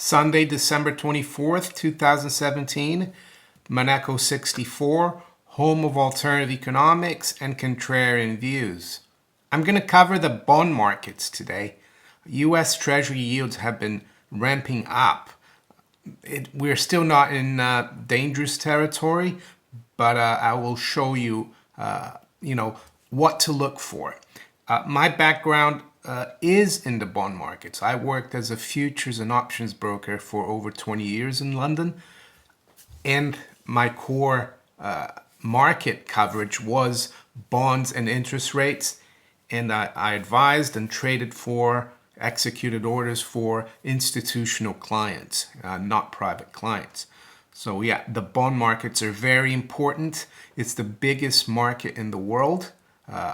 Sunday, December 24th, 2017, Monaco 64, home of alternative economics and contrarian views. I'm going to cover the bond markets today. U.S. Treasury yields have been ramping up. We're still not in dangerous territory, but I will show you, what to look for. My background is in the bond markets. I worked as a futures and options broker for over 20 years in London, and my core market coverage was bonds and interest rates, and I advised and traded for, executed orders for institutional clients, not private clients. So yeah, the bond markets are very important. It's the biggest market in the world.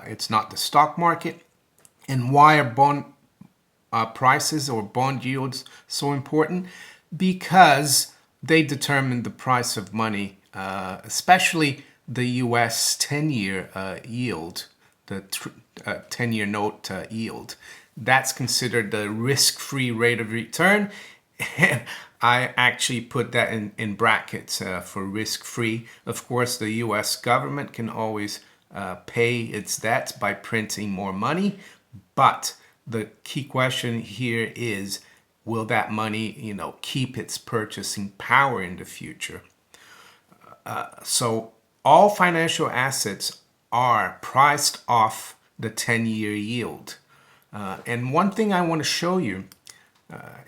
It's not the stock market. And why are bond prices or bond yields so important? Because they determine the price of money, especially the U.S. 10-year yield, the 10-year note yield. That's considered the risk-free rate of return. And I actually put that in brackets for risk-free. Of course, the U.S. government can always pay its debts by printing more money. But the key question here is, will that money, keep its purchasing power in the future? So all financial assets are priced off the 10-year yield. And one thing I want to show you,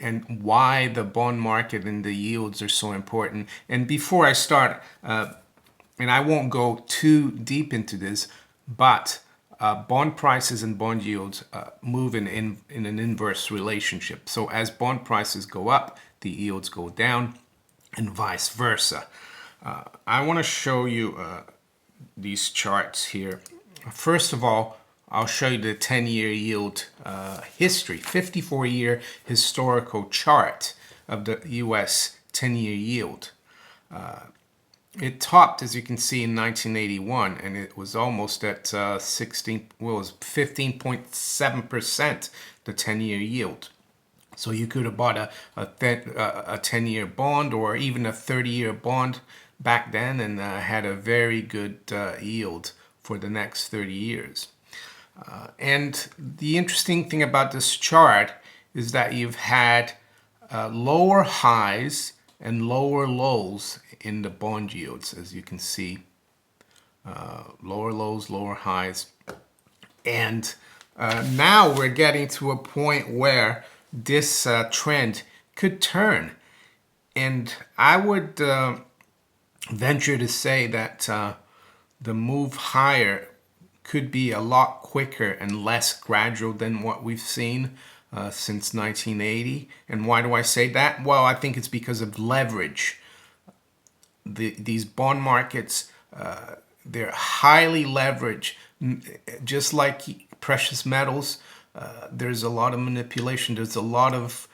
and why the bond market and the yields are so important. And before I start, and I won't go too deep into this, but bond prices and bond yields move in an inverse relationship. So as bond prices go up, the yields go down, and vice versa. I want to show you these charts here. First of all, I'll show you the 10-year yield history, 54-year historical chart of the U.S. 10-year yield. It topped, as you can see, in 1981, and it was almost at 15.7%, the 10-year yield. So you could have bought a 10-year bond or even a 30-year bond back then and had a very good yield for the next 30 years. And the interesting thing about this chart is that you've had lower highs and lower lows in the bond yields, as you can see. Lower lows, lower highs. And now we're getting to a point where this trend could turn. And I would venture to say that the move higher could be a lot quicker and less gradual than what we've seen since 1980. And why do I say that? Well, I think it's because of leverage. These bond markets, they're highly leveraged. Just like precious metals, there's a lot of manipulation. There's a lot of,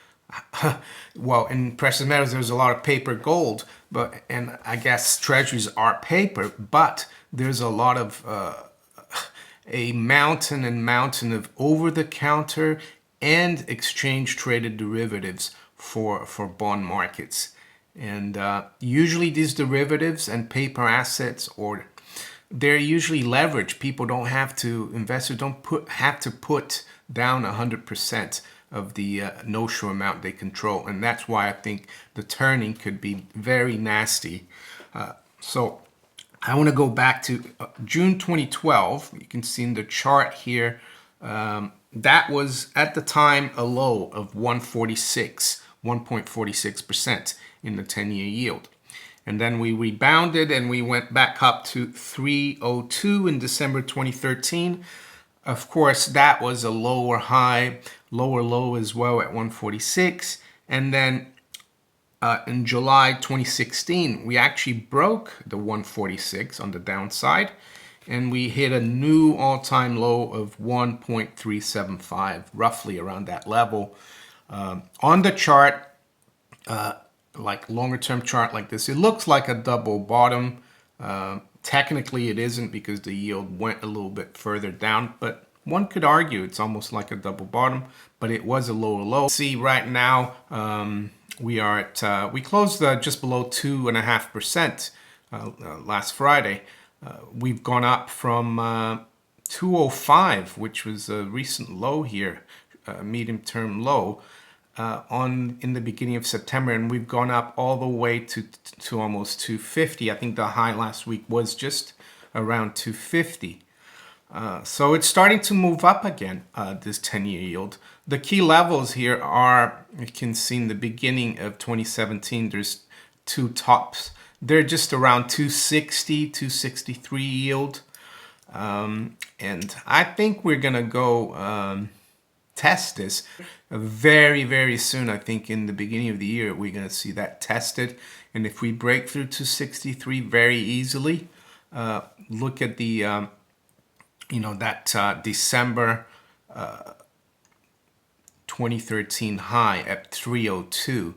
well, in precious metals, there's a lot of paper gold, and I guess treasuries are paper, but there's a lot of a mountain of over-the-counter and exchange-traded derivatives for bond markets. And usually these derivatives and paper assets, they're usually leveraged. People don't have to, investors don't have to put down 100% of the notional amount they control. And that's why I think the turning could be very nasty. So I want to go back to June 2012. You can see in the chart here, that was at the time a low of 1.46% in the 10-year yield. And then we rebounded and we went back up to 302 in December 2013. Of course, that was a lower high, lower low as well at 146. And then in July 2016, we actually broke the 146 on the downside, and we hit a new all-time low of 1.375, roughly around that level. On the chart, like longer-term chart like this, it looks like a double bottom. Technically, it isn't because the yield went a little bit further down, but one could argue it's almost like a double bottom, but it was a lower low. See right now, We are at, we closed just below 2.5% last Friday. We've gone up from 205, which was a recent low here, medium-term low, in the beginning of September, and we've gone up all the way to almost 250. I think the high last week was just around 250. So it's starting to move up again, this 10-year yield. The key levels here are, you can see in the beginning of 2017, there's two tops. They're just around 260, 263 yield. And I think we're going to go test this very, very soon. I think in the beginning of the year, we're going to see that tested. And if we break through 263 very easily, look at the that December 2013 high at 302.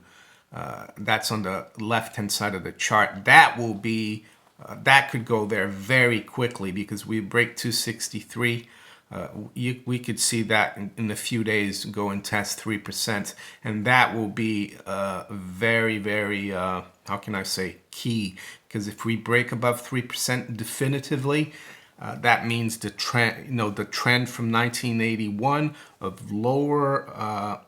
That's on the left-hand side of the chart. That will be, that could go there very quickly because we break 263. We could see that in a few days go and test 3%. And that will be very, very, how can I say, key. Because if we break above 3% definitively, that means the trend, the trend from 1981 of lower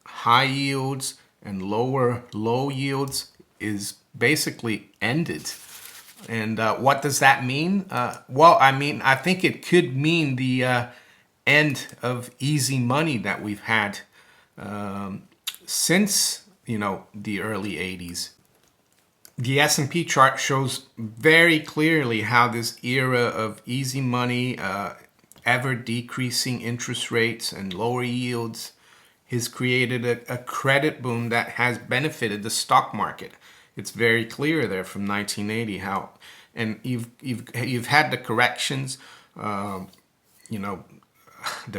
high yields and lower low yields is basically ended. And what does that mean? Well, I mean, I think it could mean the end of easy money that we've had since, the early 80s. The S&P chart shows very clearly how this era of easy money, ever decreasing interest rates and lower yields has created a credit boom that has benefited the stock market. It's very clear there from 1980 how, and you've had the corrections, the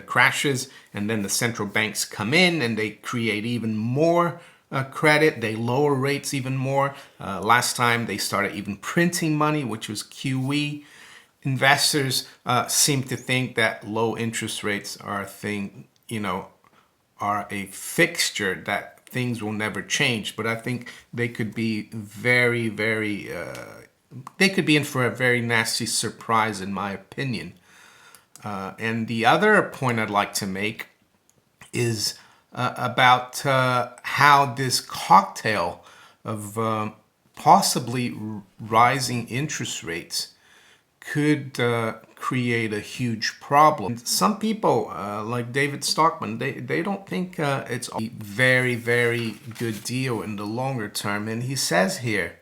crashes, and then the central banks come in and they create even more credit. They lower rates even more. Last time they started even printing money, which was QE. Investors seem to think that low interest rates are a thing, are a fixture that things will never change. But I think they could be very, very, they could be in for a very nasty surprise, in my opinion. And the other point I'd like to make is about how this cocktail of possibly rising interest rates could create a huge problem. Some people, like David Stockman, they don't think it's a very, very good deal in the longer term. And he says here,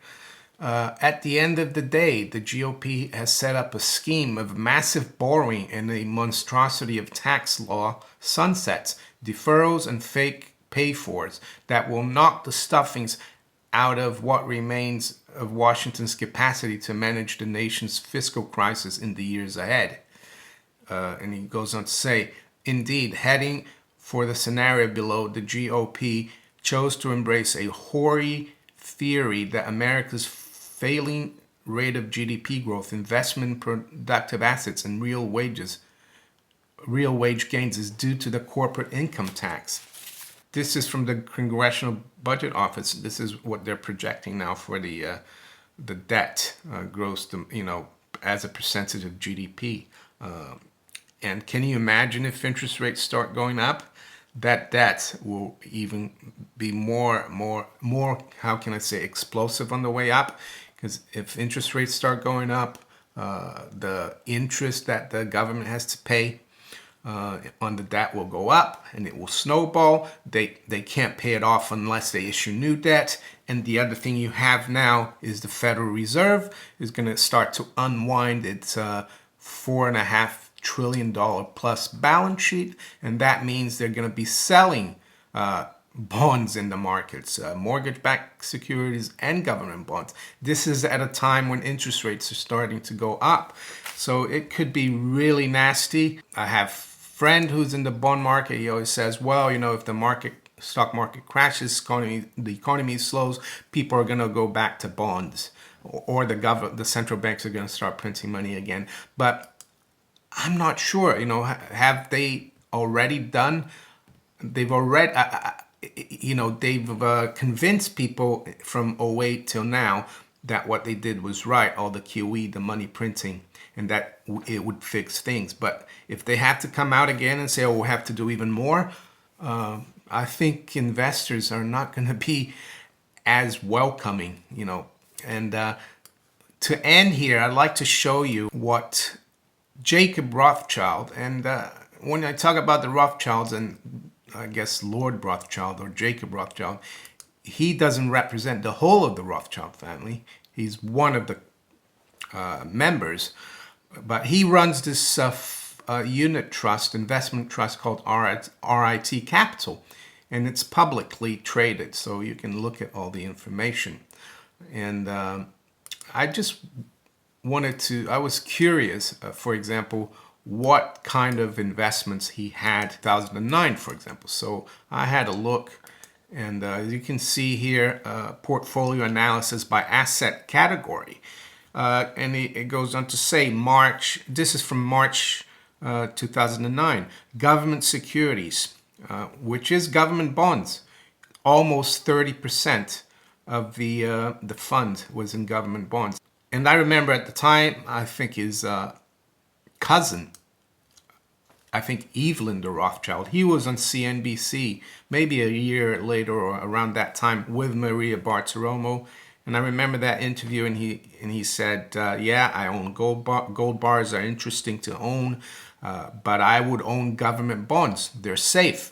at the end of the day, the GOP has set up a scheme of massive borrowing and a monstrosity of tax law sunsets, deferrals, and fake pay-fors that will knock the stuffings out of what remains of Washington's capacity to manage the nation's fiscal crisis in the years ahead. And he goes on to say, indeed, heading for the scenario below, the GOP chose to embrace a hoary theory that America's failing rate of GDP growth, investment in productive assets, and real wage gains is due to the corporate income tax. This is from the Congressional Budget Office. This is what they're projecting now for the debt gross, as a percentage of GDP. And can you imagine if interest rates start going up? That debt will even be more, how can I say, explosive on the way up. Because if interest rates start going up, the interest that the government has to pay on the debt will go up and it will snowball. They can't pay it off unless they issue new debt. And the other thing you have now is the Federal Reserve is going to start to unwind its $4.5 trillion plus balance sheet. And that means they're going to be selling bonds in the markets, mortgage-backed securities and government bonds. This is at a time when interest rates are starting to go up. So it could be really nasty. I have a friend who's in the bond market. He always says, well, if the stock market crashes, the economy slows, people are going to go back to bonds, or the central banks are going to start printing money again. But I'm not sure, have they already done? They've already, you know, they've convinced people from '08 till now that what they did was right, all the QE, the money printing, and that it would fix things. But if they have to come out again and say, oh, we'll have to do even more, I think investors are not going to be as welcoming, you know. And to end here, I'd like to show you what Jacob Rothschild, and when I talk about the Rothschilds, and I guess Lord Rothschild or Jacob Rothschild, he doesn't represent the whole of the Rothschild family. He's one of the members, but he runs this unit trust, investment trust called RIT Capital, and it's publicly traded, so you can look at all the information. And I just I was curious, for example, what kind of investments he had 2009, for example. So I had a look, and as you can see here, portfolio analysis by asset category. And it goes on to say March, this is from March 2009, government securities, which is government bonds. Almost 30% of the fund was in government bonds. And I remember at the time, I think his cousin, I think Evelyn the Rothschild, he was on CNBC maybe a year later or around that time with Maria Bartiromo. And I remember that interview, and he said, yeah, I own gold bars are interesting to own, but I would own government bonds. They're safe.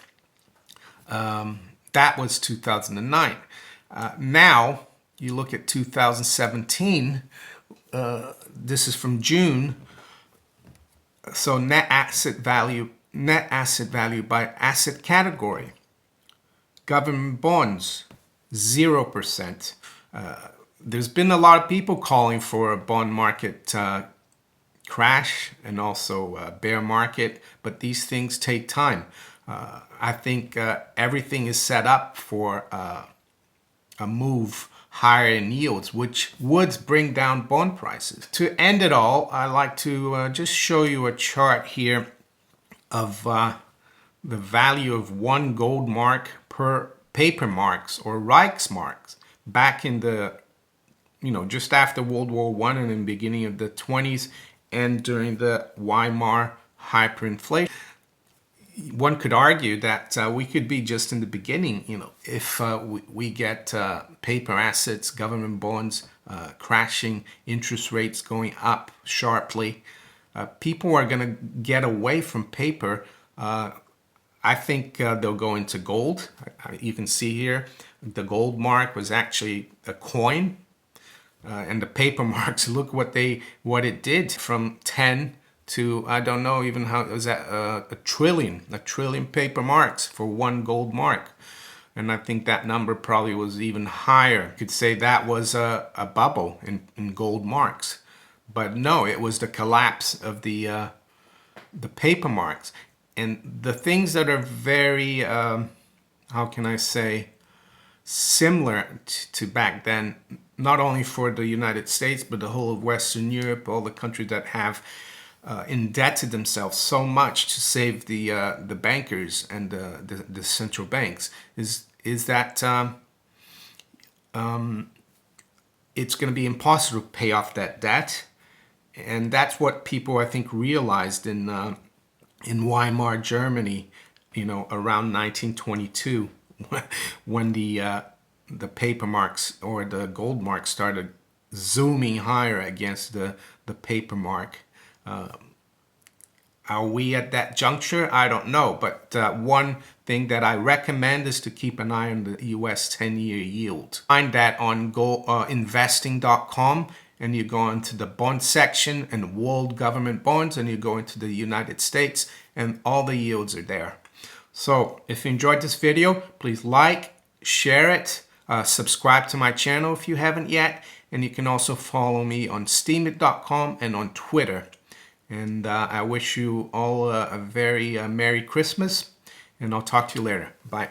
That was 2009. Now, you look at 2017, this is from June. So net asset value by asset category. Government bonds, 0%. There's been a lot of people calling for a bond market crash and also bear market, but these things take time. I think everything is set up for a move higher in yields, which would bring down bond prices. To end it all, I like to just show you a chart here of the value of one gold mark per paper marks or Reichsmarks back in the, you know, just after World War I and in the beginning of the 20s and during the Weimar hyperinflation. One could argue that we could be just in the beginning, you know, if we get paper assets, government bonds crashing, interest rates going up sharply. People are going to get away from paper. I think they'll go into gold. You can see here, the gold mark was actually a coin. And the paper marks, look what it did from 10 to, I don't know even how, it was at a trillion paper marks for one gold mark. And I think that number probably was even higher. You could say that was a bubble in gold marks. But no, it was the collapse of the paper marks. And the things that are very, how can I say, similar to back then, not only for the United States, but the whole of Western Europe, all the countries that have indebted themselves so much to save the bankers and the central banks, is that it's going to be impossible to pay off that debt. And that's what people, I think, realized in Weimar Germany, you know, around 1922, when the paper marks or the gold mark started zooming higher against the paper mark. Are we at that juncture? I don't know. But one thing that I recommend is to keep an eye on the US 10-year yield. Find that on investing.com, and you go into the bond section and world government bonds, and you go into the United States, and all the yields are there. So if you enjoyed this video, please like, share it, subscribe to my channel if you haven't yet, and you can also follow me on steemit.com and on Twitter. And I wish you all a very Merry Christmas, and I'll talk to you later. Bye.